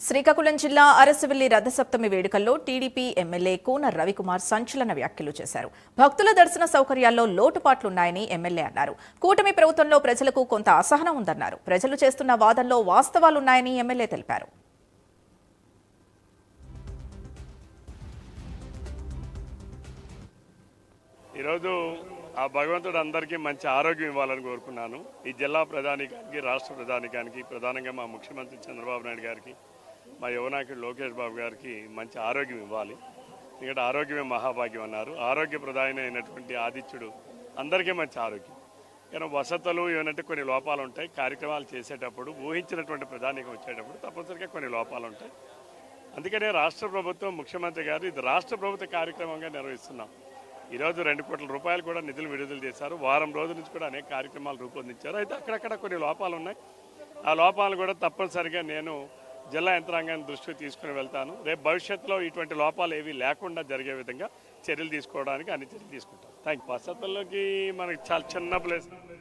శ్రీకాకుళం జిల్లా అరసవల్లి రథసప్తమి వేడుకల్లో TDP MLA Koona Ravikumar సంచలన వ్యాఖ్యలు చేశారు. భక్తుల దర్శన సౌకర్యాల్లో లోటుపాట్లున్నాయని ఎమ్మెల్యే అన్నారు. కూటమి ప్రభుత్వంలో ప్రజలకు కొంత అసహనం ఉందన్నారు. ప్రజలు చేస్తున్న వాదనలో వాస్తవాలున్నాయని ఎమ్మెల్యే తెలిపారు. ఈరోజు ఆ భగవంతుడు అందరికీ మంచి ఆరోగ్యం ఇవ్వాలని కోరుకున్నాను. ఈ జిల్లా ప్రధానికానికి, రాష్ట్ర ప్రధానికానికి, ప్రధానంగా మా ముఖ్యమంత్రి చంద్రబాబు నాయుడు గారికి, మా యువనాయకుడు లోకేష్ బాబు గారికి మంచి ఆరోగ్యం ఇవ్వాలి. ఎందుకంటే ఆరోగ్యమే మహాభాగ్యం అన్నారు. ఆరోగ్య ప్రధాని అయినటువంటి ఆదిత్యుడు అందరికీ మంచి ఆరోగ్యం. కానీ వసతులు ఏమంటే కొన్ని లోపాలు ఉంటాయి. కార్యక్రమాలు చేసేటప్పుడు ఊహించినటువంటి ప్రధానికం వచ్చేటప్పుడు తప్పనిసరిగా కొన్ని లోపాలు ఉంటాయి. అందుకనే రాష్ట్ర ప్రభుత్వం, ముఖ్యమంత్రి గారు ఇది రాష్ట్ర ప్రభుత్వ కార్యక్రమంగా నిర్వహిస్తున్నాం. ఈరోజు 2 కోట్ల రూపాయలు కూడా నిధులు విడుదల చేశారు. వారం రోజుల నుంచి కూడా అనేక కార్యక్రమాలు రూపొందించారు. అయితే అక్కడక్కడ కొన్ని లోపాలు ఉన్నాయి. ఆ లోపాలు కూడా తప్పనిసరిగా నేను జిల్లా యంత్రాంగాన్ని దృష్టికి తీసుకుని వెళ్తాను. రేపు భవిష్యత్తులో ఇటువంటి లోపాలు ఏవి లేకుండా జరిగే విధంగా చర్యలు తీసుకోవడానికి అన్ని చర్యలు తీసుకుంటాం. Thank you. వసతులకి మనకి చాలా చిన్న ప్లేస్